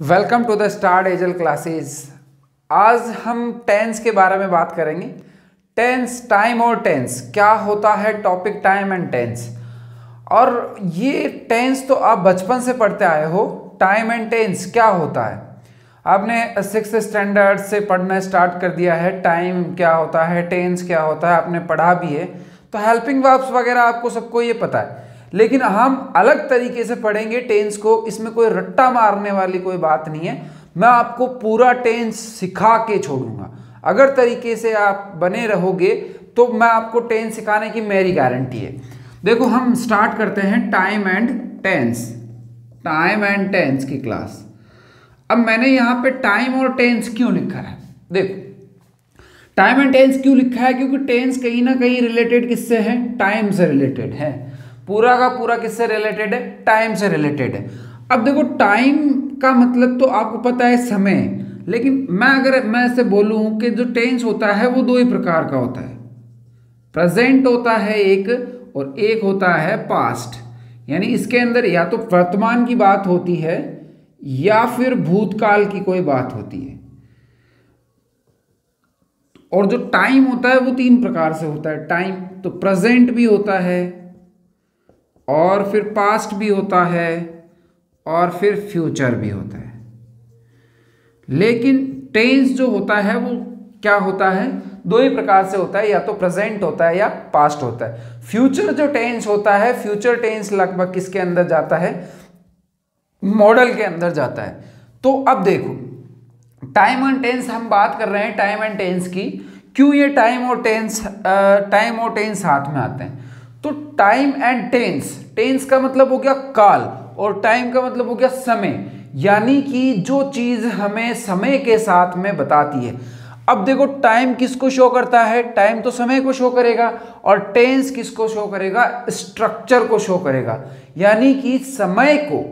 Welcome to the start एजल classes. आज हम टेंस के बारे में बात करेंगे। टेंस, टाइम और टेंस क्या होता है, टॉपिक टाइम एंड टेंस। और ये टेंस तो आप बचपन से पढ़ते आए हो। टाइम एंड टेंस क्या होता है आपने 6th स्टैंडर्ड से पढ़ना स्टार्ट कर दिया है। टाइम क्या होता है, टेंस क्या होता है, आपने पढ़ा भी है, तो हेल्पिंग वर्ब्स वगैरह आपको सबको ये पता है। लेकिन हम अलग तरीके से पढ़ेंगे टेंस को। इसमें कोई रट्टा मारने वाली कोई बात नहीं है। मैं आपको पूरा टेंस सिखा के छोड़ूंगा। अगर तरीके से आप बने रहोगे तो मैं आपको टेंस सिखाने की मेरी गारंटी है। देखो, हम स्टार्ट करते हैं time and tense. Time and tense की क्लास। अब मैंने यहां पे टाइम और टेंस क्यों लिखा है, देखो टाइम एंड टेंस क्यों लिखा है, क्योंकि टेंस कहीं ना कहीं रिलेटेड किससे है, टाइम से रिलेटेड है। पूरा का पूरा किससे रिलेटेड है, टाइम से रिलेटेड है। अब देखो, टाइम का मतलब तो आपको पता है समय, लेकिन मैं ऐसे बोलूं कि जो टेंस होता है वो दो ही प्रकार का होता है। प्रेजेंट होता है एक, और एक होता है पास्ट। यानी इसके अंदर या तो वर्तमान की बात होती है या फिर भूतकाल की कोई बात होती है। और जो टाइम होता है वो तीन प्रकार से होता है। टाइम तो प्रेजेंट भी होता है, और फिर पास्ट भी होता है, और फिर फ्यूचर भी होता है। लेकिन टेंस जो होता है वो क्या होता है, दो ही प्रकार से होता है, या तो प्रेजेंट होता है या पास्ट होता है। फ्यूचर जो टेंस होता है, फ्यूचर टेंस लगभग किसके अंदर जाता है, मॉडल के अंदर जाता है। तो अब देखो, टाइम एंड टेंस हम बात कर रहे हैं, टाइम एंड टेंस की। क्यों ये टाइम और टेंस साथ में आते हैं। तो टाइम एंड टेंस, टेंस का मतलब हो गया काल और टाइम का मतलब हो गया समय, यानी कि जो चीज हमें समय के साथ में बताती है। अब देखो, टाइम किसको शो करता है, टाइम तो समय को शो करेगा, और टेंस किसको शो करेगा, स्ट्रक्चर को शो करेगा। यानी कि समय को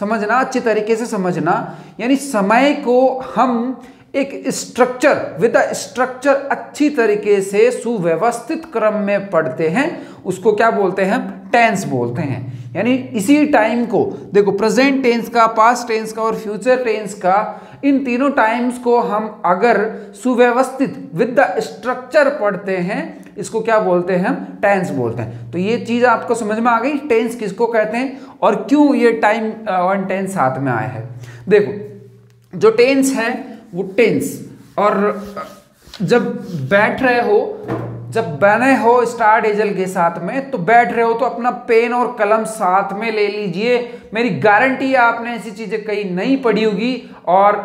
समझना, अच्छी तरीके से समझना, यानी समय को हम एक स्ट्रक्चर विद स्ट्रक्चर अच्छी तरीके से सुव्यवस्थित क्रम में पढ़ते हैं, उसको क्या बोलते हैं, टेंस बोलते हैं। यानी इसी टाइम को देखो, प्रेजेंट टेंस का, पास्ट टेंस का और फ्यूचर टेंस का, इन तीनों टाइम्स को हम अगर सुव्यवस्थित विद स्ट्रक्चर पढ़ते हैं, इसको क्या बोलते हैं, टेंस बोलते हैं। तो ये चीज आपको समझ में आ गई, टेंस किसको कहते हैं और क्यों ये टाइम और टेंस साथ में आए हैं। देखो, जो टेंस है वो टेंस, और जब बैठ रहे हो, जब बने हो स्टार्ट एजल के साथ में, तो बैठ रहे हो तो अपना पेन और कलम साथ में ले लीजिए। मेरी गारंटी है आपने ऐसी चीजें कहीं नहीं पढ़ी होगी, और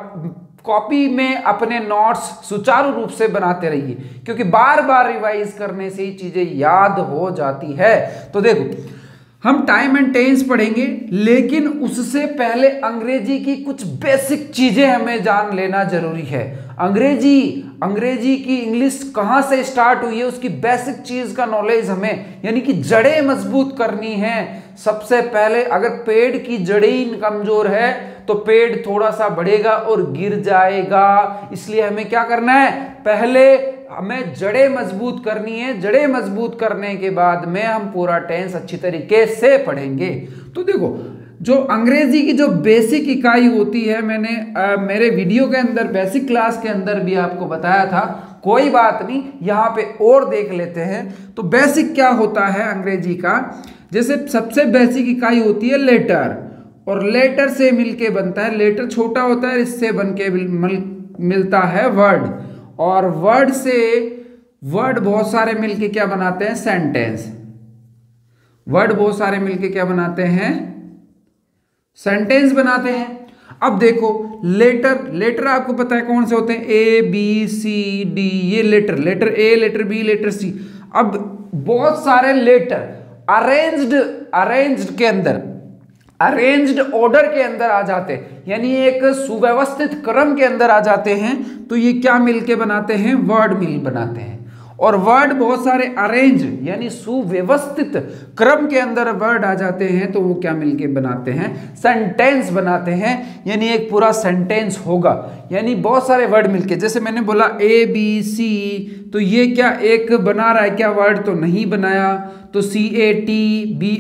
कॉपी में अपने नोट्स सुचारू रूप से बनाते रहिए, क्योंकि बार बार रिवाइज करने से ही चीजें याद हो जाती है। तो देखो, हम टाइम एंड टेंस पढ़ेंगे, लेकिन उससे पहले अंग्रेजी की कुछ बेसिक चीजें हमें जान लेना जरूरी है। अंग्रेजी की इंग्लिश कहां से स्टार्ट हुई है, उसकी बेसिक चीज का नॉलेज हमें, यानी कि जड़ें मजबूत करनी है। सबसे पहले अगर पेड़ की जड़ें कमजोर है तो पेड़ थोड़ा सा बढ़ेगा और गिर जाएगा। इसलिए हमें क्या करना है, पहले हमें जड़ें मजबूत करनी है। जड़ें मजबूत करने के बाद में हम पूरा टेंस अच्छी तरीके से पढ़ेंगे। तो देखो, जो अंग्रेजी की जो बेसिक इकाई होती है, मैंने मेरे वीडियो के अंदर, बेसिक क्लास के अंदर भी आपको बताया था। कोई बात नहीं, यहाँ पे और देख लेते हैं। तो बेसिक क्या होता है अंग्रेजी का, जैसे सबसे बेसिक इकाई होती है लेटर, और लेटर से मिलके बनता है, लेटर छोटा होता है, इससे बन के मिलता है वर्ड, और वर्ड से वर्ड बहुत सारे मिलके क्या बनाते हैं, सेंटेंस। वर्ड बहुत सारे मिलके क्या बनाते हैं, सेंटेंस बनाते हैं। अब देखो, लेटर आपको पता है कौन से होते हैं, ए बी सी डी, ये letter A, letter B, letter C. अब बहुत सारे लेटर अरेंज्ड के अंदर, अरेंज्ड ऑर्डर के अंदर आ जाते हैं, यानी एक सुव्यवस्थित क्रम के अंदर आ जाते हैं। तो ये क्या मिलके बनाते हैं, वर्ड मिल बनाते हैं। और वर्ड बहुत सारे अरेंज यानी सुव्यवस्थित क्रम के अंदर वर्ड आ जाते हैं तो वो क्या मिलके बनाते हैं, सेंटेंस बनाते हैं। यानी एक पूरा सेंटेंस होगा, यानी बहुत सारे वर्ड मिलके, जैसे मैंने बोला ABC, तो ये क्या एक बना रहा है क्या, वर्ड तो नहीं बनाया। तो CATBOYDOG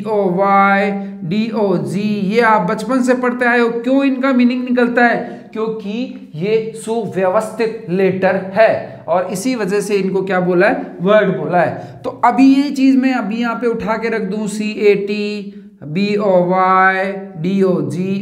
ये आप बचपन से पढ़ते आए हो। क्यों इनका मीनिंग निकलता है, क्योंकि ये सुव्यवस्थित लेटर है और इसी वजह से इनको क्या बोला है, वर्ड बोला है। तो अभी ये चीज मैं अभी यहाँ पे उठा के रख दूं CATBOYDOG,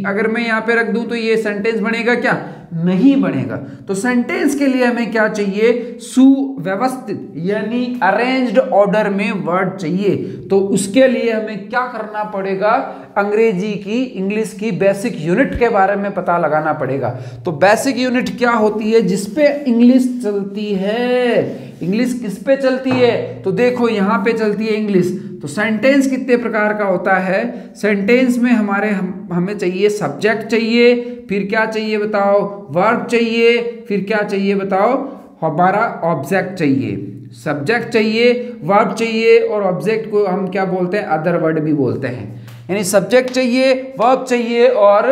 अगर मैं यहाँ पे रख दूं तो ये सेंटेंस बनेगा क्या, नहीं बनेगा। तो सेंटेंस के लिए हमें क्या चाहिए, सुव्यवस्थित यानी अरेंज्ड ऑर्डर में वर्ड चाहिए। तो उसके लिए हमें क्या करना पड़ेगा, अंग्रेजी की, इंग्लिश की बेसिक यूनिट के बारे में पता लगाना पड़ेगा। तो बेसिक यूनिट क्या होती है, जिसपे इंग्लिश चलती है। इंग्लिश किस पे चलती है, तो देखो यहाँ पे चलती है इंग्लिश। तो सेंटेंस कितने प्रकार का होता है, सेंटेंस में हमें चाहिए सब्जेक्ट चाहिए, फिर क्या चाहिए बताओ, वर्ब चाहिए, फिर क्या चाहिए बताओ, हमारा ऑब्जेक्ट चाहिए। सब्जेक्ट चाहिए, वर्ब चाहिए और ऑब्जेक्ट को हम क्या बोलते हैं, अदर वर्ड भी बोलते हैं। यानी सब्जेक्ट चाहिए, वर्ब चाहिए और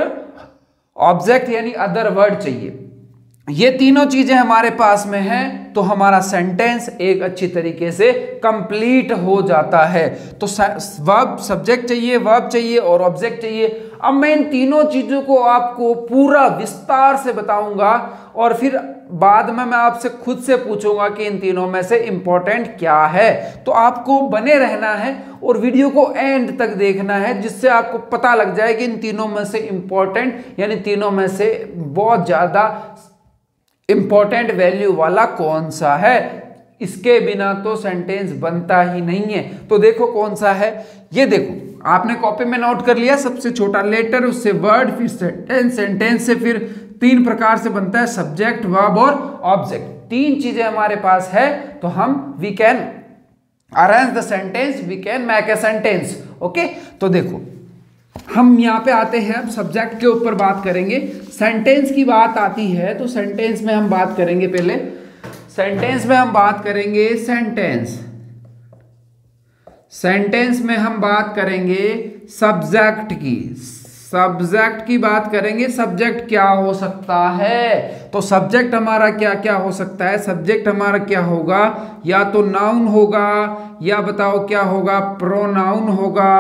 ऑब्जेक्ट यानी अदर वर्ड चाहिए। ये तीनों चीजें हमारे पास में हैं तो हमारा सेंटेंस एक अच्छी तरीके से कंप्लीट हो जाता है। तो वर्ब, सब्जेक्ट चाहिए, वर्ब चाहिए और ऑब्जेक्ट चाहिए। अब मैं इन तीनों चीजों को आपको पूरा विस्तार से बताऊंगा और फिर बाद में मैं आपसे खुद से पूछूंगा कि इन तीनों में से इंपॉर्टेंट क्या है। तो आपको बने रहना है और वीडियो को एंड तक देखना है, जिससे आपको पता लग जाए कि इन तीनों में से इंपॉर्टेंट यानी तीनों में से बहुत ज्यादा इंपॉर्टेंट वैल्यू वाला कौन सा है। इसके बिना तो सेंटेंस बनता ही नहीं है। तो देखो कौन सा है, ये देखो आपने कॉपी में नोट कर लिया, सबसे छोटा लेटर, उससे वर्ड, फिर सेंटेंस, सेंटेंस से फिर तीन प्रकार से बनता है, सब्जेक्ट, वर्ब और ऑब्जेक्ट। तीन चीजें हमारे पास है तो हम we can arrange the sentence, we can make a sentence. Okay, तो देखो हम यहाँ पे आते हैं, अब सब्जेक्ट के ऊपर बात करेंगे। सेंटेंस की बात आती है तो सेंटेंस में हम बात करेंगे, पहले सेंटेंस में हम बात करेंगे सेंटेंस में हम बात करेंगे सब्जेक्ट की। सब्जेक्ट की बात करेंगे, सब्जेक्ट क्या हो सकता है, तो सब्जेक्ट हमारा क्या क्या हो सकता है। सब्जेक्ट हमारा क्या होगा, या तो नाउन होगा, या बताओ क्या होगा, प्रोनाउन होगा,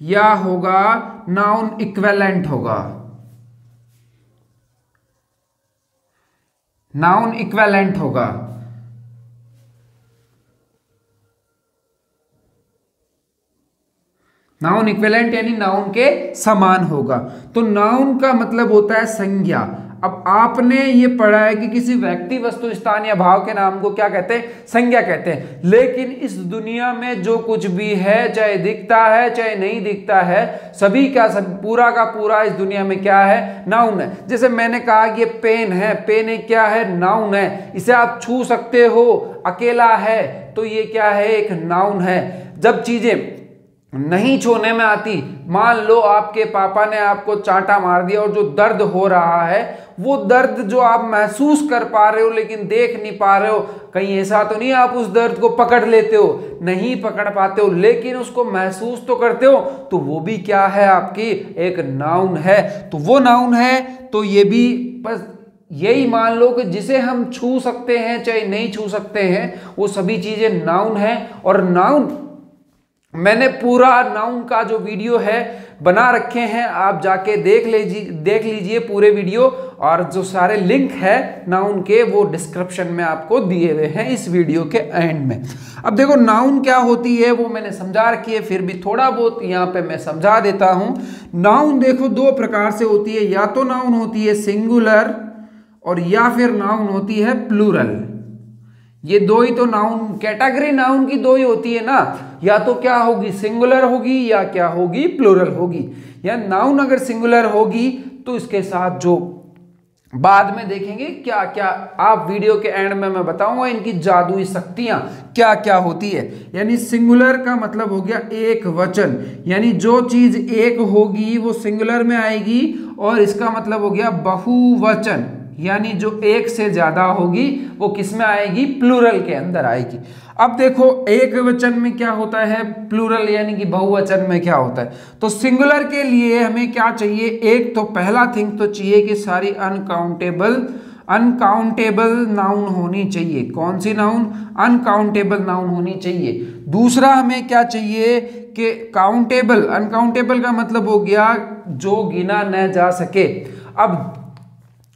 या होगा नाउन इक्विवेलेंट होगा। नाउन इक्विवेलेंट होगा। नाउन इक्विवेलेंट यानी नाउन के समान होगा। तो नाउन का मतलब होता है संज्ञा। अब आपने ये पढ़ा है कि किसी व्यक्ति, वस्तु, स्थान या भाव के नाम को क्या कहते हैं, संज्ञा कहते हैं। लेकिन इस दुनिया में जो कुछ भी है, चाहे दिखता है चाहे नहीं दिखता है, सभी का सब, पूरा का पूरा इस दुनिया में क्या है, नाउन है। जैसे मैंने कहा कि ये पेन है, पेन एक क्या है, नाउन है। इसे आप छू सकते हो, अकेला है, तो ये क्या है, एक नाउन है। जब चीजें नहीं छूने में आती, मान लो आपके पापा ने आपको चांटा मार दिया और जो दर्द हो रहा है, वो दर्द जो आप महसूस कर पा रहे हो लेकिन देख नहीं पा रहे हो, कहीं ऐसा तो नहीं आप उस दर्द को पकड़ लेते हो, नहीं पकड़ पाते हो, लेकिन उसको महसूस तो करते हो, तो वो भी क्या है, आपकी एक नाउन है। तो वो नाउन है, तो ये भी बस यही मान लो कि जिसे हम छू सकते हैं चाहे नहीं छू सकते हैं, वो सभी चीजें नाउन है। और नाउन, मैंने पूरा नाउन का जो वीडियो है बना रखे हैं, आप जाके देख लीजिए पूरे वीडियो, और जो सारे लिंक है नाउन के वो डिस्क्रिप्शन में आपको दिए हुए हैं इस वीडियो के एंड में। अब देखो नाउन क्या होती है वो मैंने समझा रखी है, फिर भी थोड़ा बहुत यहाँ पे मैं समझा देता हूँ। नाउन देखो दो प्रकार से होती है, या तो नाउन होती है सिंगुलर और या फिर नाउन होती है प्लूरल। ये दो ही तो नाउन, कैटेगरी नाउन की दो ही होती है ना, या तो क्या होगी, सिंगुलर होगी, या क्या होगी, प्लूरल होगी। या नाउन अगर सिंगुलर होगी तो इसके साथ जो बाद में देखेंगे क्या क्या, आप वीडियो के एंड में मैं बताऊंगा इनकी जादुई शक्तियां क्या क्या होती है। यानी सिंगुलर का मतलब हो गया एक वचन, यानी जो चीज एक होगी वो सिंगुलर में आएगी, और इसका मतलब हो गया बहुवचन। यानी जो एक से ज्यादा होगी वो किस में आएगी, प्लूरल के अंदर आएगी। अब देखो एक वचन में क्या होता है, प्लूरल यानी कि बहुवचन में क्या होता है। तो सिंगुलर के लिए हमें क्या चाहिए, एक तो पहला थिंग तो चाहिए कि सारी अनकाउंटेबल नाउन होनी चाहिए। कौन सी नाउन, अनकाउंटेबल नाउन होनी चाहिए। दूसरा हमें क्या चाहिए कि काउंटेबल, अनकाउंटेबल का मतलब हो गया जो गिना न जा सके। अब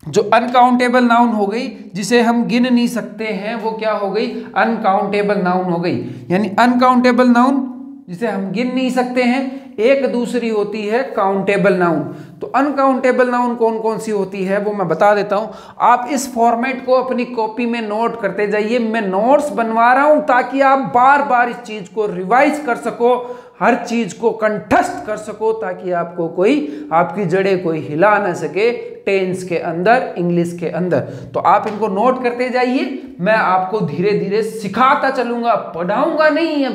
जो अनकाउंटेबल नाउन हो गई जिसे हम गिन नहीं सकते हैं वो क्या हो गई, अनकाउंटेबल नाउन हो गई। यानी अनकाउंटेबल नाउन जिसे हम गिन नहीं सकते हैं, एक दूसरी होती है काउंटेबल नाउन। तो अनकाउंटेबल नाउन कौन कौन सी होती है वो मैं बता देता हूं। आप इस फॉर्मेट को अपनी कॉपी में नोट करते जाइए, मैं नोट्स बनवा रहा हूं ताकि आप बार बार इस चीज को रिवाइज कर सको, हर चीज को कंठस्थ कर सको, ताकि आपको कोई, आपकी जड़ें कोई हिला ना सके टेंस के अंदर, इंग्लिश के अंदर। तो आप इनको नोट करते जाइए, मैं आपको धीरे धीरे सिखाता चलूंगा, पढ़ाऊंगा नहीं।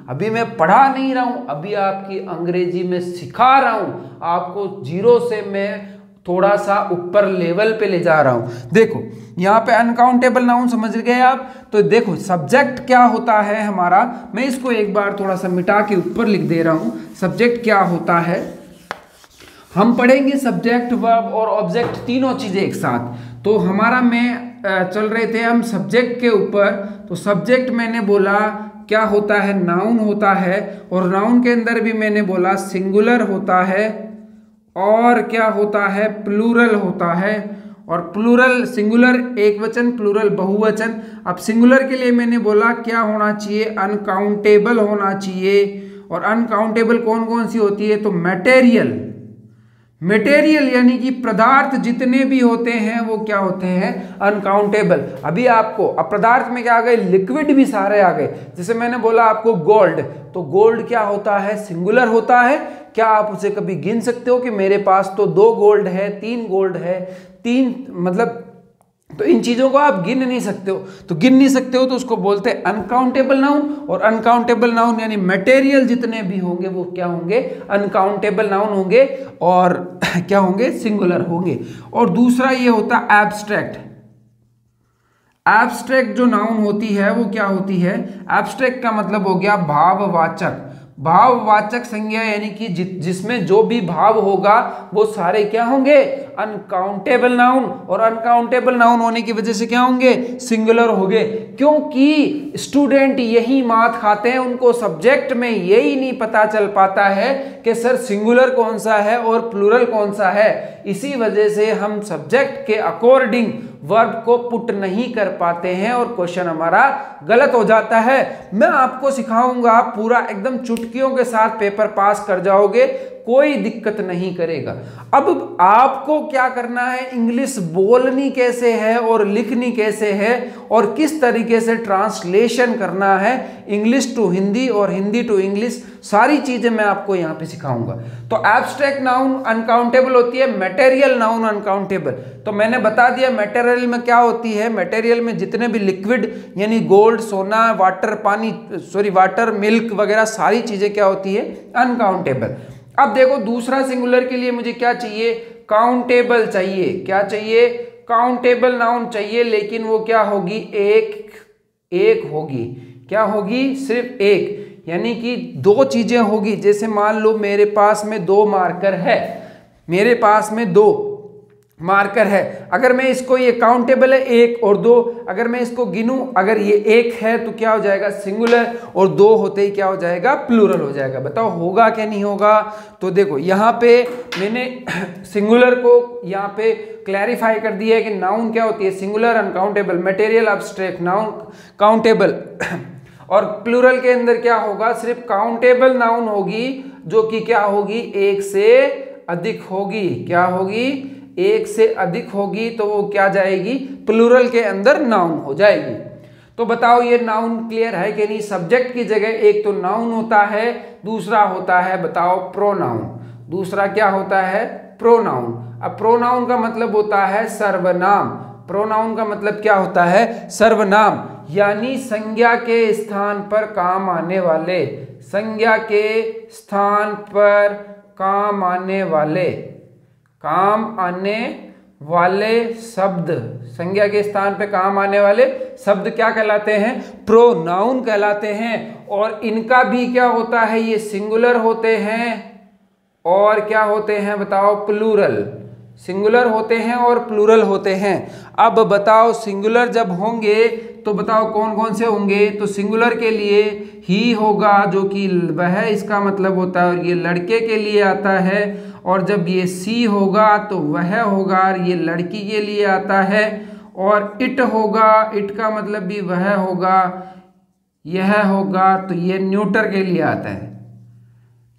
अभी मैं पढ़ा नहीं रहा हूं, अभी आपकी अंग्रेजी में सिखा रहा हूं आपको। जीरो से मैं थोड़ा सा ऊपर लेवल पे ले जा रहा हूं। देखो यहाँ पे अनकाउंटेबल नाउन समझ गए आप। तो देखो सब्जेक्ट क्या होता है हमारा, मैं इसको एक बार थोड़ा सा मिटा के ऊपर लिख दे रहा हूं। सब्जेक्ट क्या होता है, हम पढ़ेंगे सब्जेक्ट, वर्ब और ऑब्जेक्ट तीनों चीजें एक साथ। तो हमारा में चल रहे थे हम सब्जेक्ट के ऊपर। तो सब्जेक्ट मैंने बोला क्या होता है, नाउन होता है, और नाउन के अंदर भी मैंने बोला सिंगुलर होता है और क्या होता है, प्लूरल होता है। और प्लूरल, सिंगुलर एक वचन, प्लूरल बहुवचन। अब सिंगुलर के लिए मैंने बोला क्या होना चाहिए, अनकाउंटेबल होना चाहिए। और अनकाउंटेबल कौन कौन सी होती है, तो मटेरियल यानी कि पदार्थ जितने भी होते हैं वो क्या होते हैं, अनकाउंटेबल। अभी आपको, अब पदार्थ में क्या आ गए, लिक्विड भी सारे आ गए। जैसे मैंने बोला आपको गोल्ड, तो गोल्ड क्या होता है, सिंगुलर होता है। क्या आप उसे कभी गिन सकते हो कि मेरे पास तो 2 गोल्ड है, 3 गोल्ड है, 3 मतलब, तो इन चीजों को आप गिन नहीं सकते हो। तो गिन नहीं सकते हो तो उसको बोलते हैं अनकाउंटेबल नाउन। और अनकाउंटेबल नाउन यानी मटेरियल जितने भी होंगे वो क्या होंगे, अनकाउंटेबल नाउन होंगे और क्या होंगे, सिंगुलर होंगे। और दूसरा ये होता है एब्स्ट्रैक्ट। एब्स्ट्रैक्ट जो नाउन होती है वो क्या होती है, एब्स्ट्रैक्ट का मतलब हो गया भाववाचक। भाववाचक संज्ञा यानी कि जिसमें जो भी भाव होगा वो सारे क्या होंगे, अनकाउंटेबल नाउन। और अनकाउंटेबल नाउन होने की वजह से क्या होंगे, सिंगुलर होंगे। क्योंकि स्टूडेंट यही मात खाते हैं, उनको सब्जेक्ट में यही नहीं पता चल पाता है कि सर सिंगुलर कौन सा है और प्लूरल कौन सा है। इसी वजह से हम सब्जेक्ट के अकॉर्डिंग वर्ब को पुट नहीं कर पाते हैं और क्वेश्चन हमारा गलत हो जाता है। मैं आपको सिखाऊंगा, पूरा एकदम चुटकियों के साथ पेपर पास कर जाओगे, कोई दिक्कत नहीं करेगा। अब आपको क्या करना है, इंग्लिश बोलनी कैसे है और लिखनी कैसे है और किस तरीके से ट्रांसलेशन करना है, इंग्लिश टू हिंदी और हिंदी टू इंग्लिश, सारी चीजें मैं आपको यहाँ पे सिखाऊंगा। तो एब्स्ट्रैक्ट नाउन अनकाउंटेबल होती है, मटेरियल नाउन अनकाउंटेबल। तो मैंने बता दिया मटेरियल में क्या होती है, मटेरियल में जितने भी लिक्विड यानी गोल्ड, सोना, वाटर, पानी, वाटर, मिल्क वगैरह सारी चीजें क्या होती है, अनकाउंटेबल। अब देखो दूसरा सिंगुलर के लिए मुझे क्या चाहिए, काउंटेबल चाहिए। क्या चाहिए, काउंटेबल नाउन चाहिए, लेकिन वो क्या होगी, एक होगी। क्या होगी, सिर्फ एक, यानी कि 2 चीजें होगी। जैसे मान लो मेरे पास में 2 मार्कर है, मेरे पास में 2 मार्कर है। अगर मैं इसको, ये काउंटेबल है 1 और 2, अगर मैं इसको गिनूं, अगर ये 1 है तो क्या हो जाएगा, सिंगुलर, और 2 होते ही क्या हो जाएगा, प्लूरल हो जाएगा। बताओ होगा क्या नहीं होगा। तो देखो यहाँ पे मैंने सिंगुलर को यहाँ पे क्लैरिफाई कर दिया है कि नाउन क्या होती है, singular, uncountable, material, abstract, noun, countable. और प्लूरल के अंदर क्या होगा, सिर्फ काउंटेबल नाउन होगी जो कि क्या होगी, 1 से अधिक होगी। क्या होगी, 1 से अधिक होगी, तो वो क्या जाएगी, प्लूरल के अंदर नाउन हो जाएगी। तो बताओ ये नाउन क्लियर है कि नहीं। सब्जेक्ट की जगह एक तो नाउन होता है, दूसरा होता है, बताओ, प्रोनाउन। दूसरा क्या होता है, प्रोनाउन। अब प्रोनाउन का मतलब होता है सर्वनाम। प्रोनाउन का मतलब क्या होता है, सर्वनाम, यानी संज्ञा के स्थान पर काम आने वाले, संज्ञा के स्थान पर काम आने वाले, काम आने वाले शब्द, संज्ञा के स्थान पे काम आने वाले शब्द क्या कहलाते हैं? प्रोनाउन कहलाते हैं। और इनका भी क्या होता है? ये सिंगुलर होते हैं और क्या होते हैं बताओ? प्लूरल। सिंगुलर होते हैं और प्लूरल होते हैं। अब बताओ सिंगुलर जब होंगे तो बताओ कौन कौन से होंगे? तो सिंगुलर के लिए ही होगा, जो कि वह इसका मतलब होता है, और ये लड़के के लिए आता है। और जब ये सी होगा तो वह होगा, और ये लड़की के लिए आता है। और इट होगा, इट का मतलब भी वह होगा, यह होगा, तो ये न्यूटर के लिए आता है।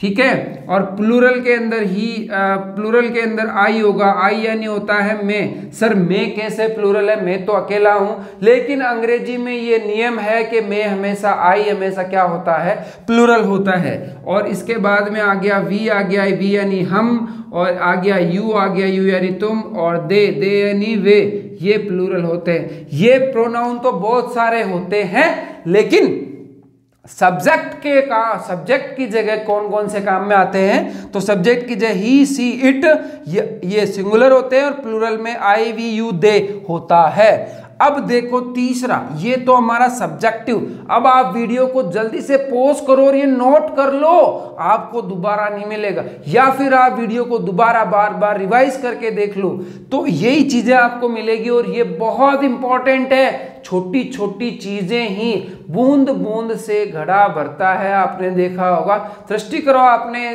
ठीक है। और प्लूरल के अंदर ही प्लूरल के अंदर आई होगा, आई यानी होता है मैं। सर मैं कैसे प्लूरल है? मैं तो अकेला हूं। लेकिन अंग्रेजी में ये नियम है कि मैं हमेशा, आई हमेशा क्या होता है? प्लूरल होता है। और इसके बाद में आ गया वी, आ गया वी यानी हम, और आ गया यू, आ गया यू यानी तुम, और दे यानी वे, ये प्लूरल होते हैं। ये प्रोनाउन तो बहुत सारे होते हैं, लेकिन सब्जेक्ट की जगह कौन कौन से काम में आते हैं? तो सब्जेक्ट की जगह ही, सी, इट, ये सिंगुलर होते हैं, और प्लूरल में आई, वी, यू, दे होता है। अब देखो तीसरा, ये तो हमारा सब्जेक्टिव। अब आप वीडियो को जल्दी से पॉज करो और ये नोट कर लो, आपको दोबारा नहीं मिलेगा, या फिर आप वीडियो को दोबारा बार बार रिवाइज करके देख लो, तो यही चीजें आपको मिलेगी। और ये बहुत इंपॉर्टेंट है। छोटी छोटी चीजें ही बूंद बूंद से घड़ा भरता है। आपने देखा होगा, सृष्टि करो, आपने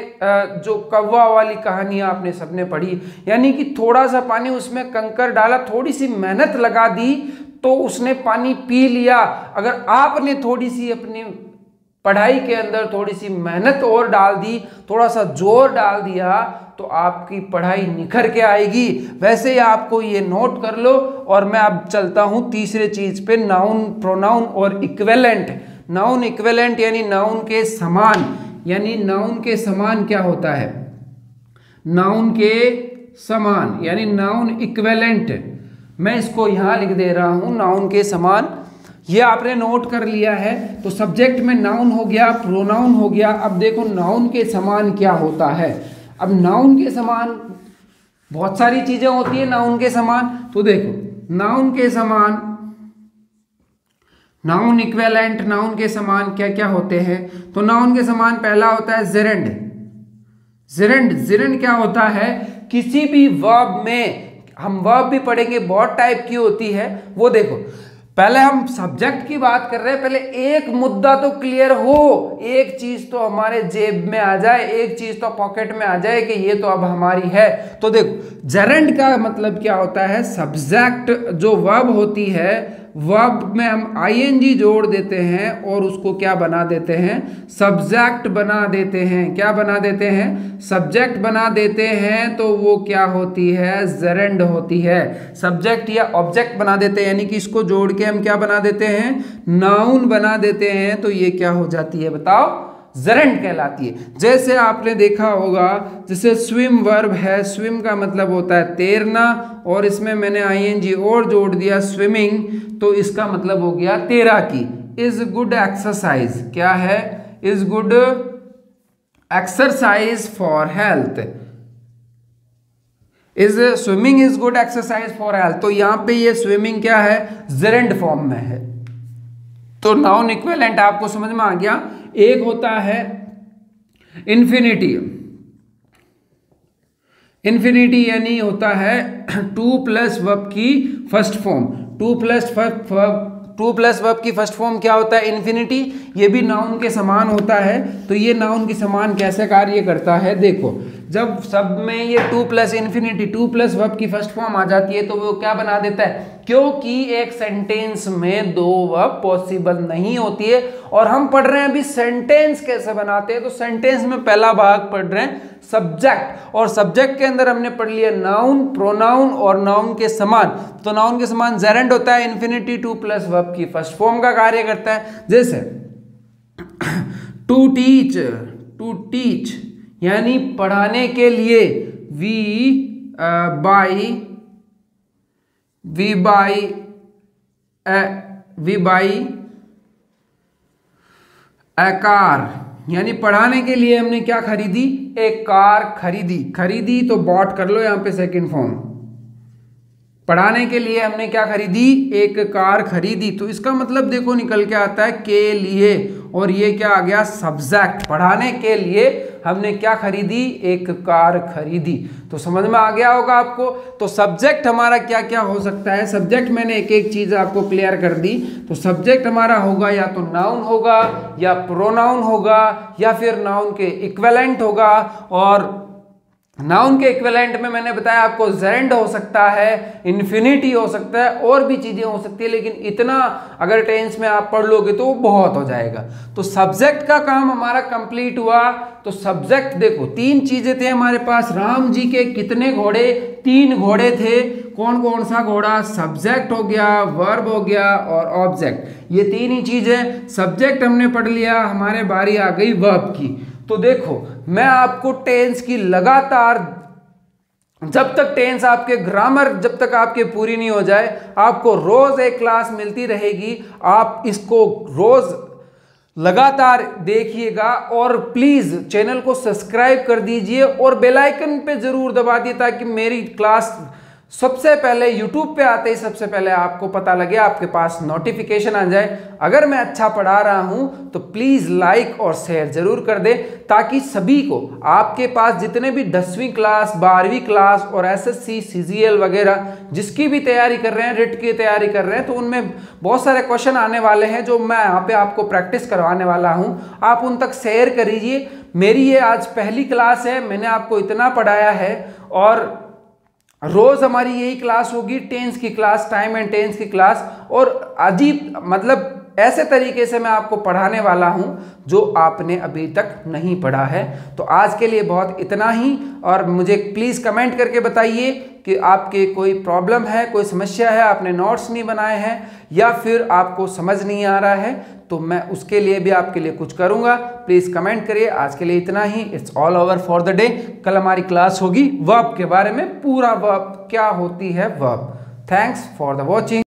जो कौवा वाली कहानी आपने सबने पढ़ी, यानी कि थोड़ा सा पानी उसमें कंकर डाला, थोड़ी सी मेहनत लगा दी तो उसने पानी पी लिया। अगर आपने थोड़ी सी अपनी पढ़ाई के अंदर थोड़ी सी मेहनत और डाल दी, थोड़ा सा जोर डाल दिया, तो आपकी पढ़ाई निखर के आएगी। वैसे ही आपको ये नोट कर लो। और मैं अब चलता हूं तीसरे चीज पे, नाउन, प्रोनाउन और इक्विवेलेंट। नाउन इक्विवेलेंट यानी नाउन के समान। यानी नाउन के समान क्या होता है? नाउन के समान यानी नाउन इक्विवेलेंट। मैं इसको यहां लिख दे रहा हूं, नाउन के समान। ये आपने नोट कर लिया है। तो सब्जेक्ट में नाउन हो गया, प्रोनाउन हो गया। अब देखो नाउन के समान क्या होता है। अब नाउन के समान बहुत सारी चीजें होती है नाउन के समान। तो देखो नाउन के समान, नाउन इक्विवेलेंट, नाउन के समान क्या क्या होते हैं? तो नाउन के समान पहला होता है जेरेंड। जेरेंड क्या होता है? किसी भी वर्ब में, हम वर्ब भी पढ़ेंगे, बहुत टाइप की होती है वो। देखो पहले हम सब्जेक्ट की बात कर रहे हैं, पहले एक मुद्दा तो क्लियर हो, एक चीज तो हमारे जेब में आ जाए, एक चीज तो पॉकेट में आ जाए कि ये तो अब हमारी है। तो देखो जेरेंड का मतलब क्या होता है? सब्जेक्ट जो वर्ब होती है, वर्ब में हम आईएनजी जोड़ देते हैं और उसको क्या बना देते हैं? सब्जेक्ट बना देते हैं। क्या बना देते हैं? सब्जेक्ट बना देते हैं। तो वो क्या होती है? जेरेंड होती है। सब्जेक्ट या ऑब्जेक्ट बना देते हैं, यानी कि इसको जोड़ के हम क्या बना देते हैं? नाउन बना देते हैं। तो ये क्या हो जाती है बताओ? जेरेंड कहलाती है। जैसे आपने देखा होगा, जैसे स्विम वर्ब है, स्विम का मतलब होता है तैरना, और इसमें मैंने आईएनजी और जोड़ दिया स्विमिंग, तो इसका मतलब हो गया तैराकी। इज गुड एक्सरसाइज, क्या है? Is good exercise for health. Is swimming is good exercise for health. तो यहां पे ये स्विमिंग क्या है? जेरेंड फॉर्म में है। तो नाउन इक्विवेलेंट आपको समझ में आ गया। एक होता है इन्फिनिटी। इन्फिनिटी यानी होता है टू प्लस वर्ब की first form. Two plus verb की फर्स्ट फॉर्म क्या होता है? इन्फिनिटी। ये भी नाउन के समान होता है। तो ये नाउन के समान कैसे कार्य करता है? देखो जब सब में ये two plus infinity, two plus verb की फर्स्ट फॉर्म आ जाती है, तो वो क्या बना देता है? क्योंकि एक सेंटेंस में दो वर्ब पॉसिबल नहीं होती है। और हम पढ़ रहे हैं अभी सेंटेंस कैसे बनाते हैं। तो सेंटेंस में पहला भाग पढ़ रहे हैं सब्जेक्ट, और सब्जेक्ट के अंदर हमने पढ़ लिया नाउन, प्रोनाउन और नाउन के समान। तो नाउन के समान जेरेंड होता है, इन्फिनिटी टू प्लस वर्ब की फर्स्ट फॉर्म का कार्य करता है। जैसे टू टीच यानी पढ़ाने के लिए, वी बाई ए कार, यानी पढ़ाने के लिए हमने क्या खरीदी? एक कार खरीदी। तो बॉट कर लो यहां पे सेकंड फॉर्म। पढ़ाने के लिए हमने क्या खरीदी, एक कार खरीदी। तो इसका मतलब देखो निकल के आता है के लिए, और ये क्या आ गया, सब्जेक्ट। पढ़ाने के लिए हमने क्या खरीदी, एक कार खरीदी। तो समझ में आ गया होगा आपको। तो सब्जेक्ट हमारा क्या क्या हो सकता है, सब्जेक्ट मैंने एक एक चीज आपको क्लियर कर दी। तो सब्जेक्ट हमारा होगा या तो नाउन होगा, या प्रोनाउन होगा, या फिर नाउन के इक्विवेलेंट होगा। और नाउन के इक्विवेलेंट में मैंने बताया आपको जेरेंड हो सकता है, इन्फिनिटी हो सकता है, और भी चीजें हो सकती है, लेकिन इतना अगर टेंस में आप पढ़ लोगे तो वो बहुत हो जाएगा। तो सब्जेक्ट का काम हमारा कंप्लीट हुआ। तो सब्जेक्ट देखो, तीन चीजें थे हमारे पास। राम जी के कितने घोड़े, 3 घोड़े थे। कौन कौन सा घोड़ा, सब्जेक्ट हो गया, वर्ब हो गया और ऑब्जेक्ट, ये 3 ही चीजें। सब्जेक्ट हमने पढ़ लिया, हमारे बारी आ गई वर्ब की। तो देखो मैं आपको टेंस की लगातार, जब तक टेंस आपके ग्रामर जब तक आपके पूरी नहीं हो जाए, आपको रोज एक क्लास मिलती रहेगी। आप इसको रोज लगातार देखिएगा, और प्लीज चैनल को सब्सक्राइब कर दीजिए और बेल आइकन पे जरूर दबा दिए, ताकि मेरी क्लास सबसे पहले YouTube पे आते ही सबसे पहले आपको पता लगे, आपके पास नोटिफिकेशन आ जाए। अगर मैं अच्छा पढ़ा रहा हूं तो प्लीज लाइक और शेयर जरूर कर दे, ताकि सभी को, आपके पास जितने भी 10वीं क्लास, 12वीं क्लास और SSC CGL वगैरह जिसकी भी तैयारी कर रहे हैं, रिट की तैयारी कर रहे हैं, तो उनमें बहुत सारे क्वेश्चन आने वाले हैं जो मैं यहाँ पे आपको प्रैक्टिस करवाने वाला हूं। आप उन तक शेयर करिए। मेरी ये आज पहली क्लास है, मैंने आपको इतना पढ़ाया है, और रोज हमारी यही क्लास होगी, टेंस की क्लास, टाइम एंड टेंस की क्लास। और अजीब मतलब ऐसे तरीके से मैं आपको पढ़ाने वाला हूं जो आपने अभी तक नहीं पढ़ा है। तो आज के लिए बहुत इतना ही, और मुझे प्लीज़ कमेंट करके बताइए कि आपके कोई प्रॉब्लम है, कोई समस्या है, आपने नोट्स नहीं बनाए हैं, या फिर आपको समझ नहीं आ रहा है, तो मैं उसके लिए भी आपके लिए कुछ करूंगा। प्लीज़ कमेंट करिए। आज के लिए इतना ही। It's all over for the day. कल हमारी क्लास होगी वर्ब के बारे में, पूरा वर्ब क्या होती है verb. Thanks for the watching.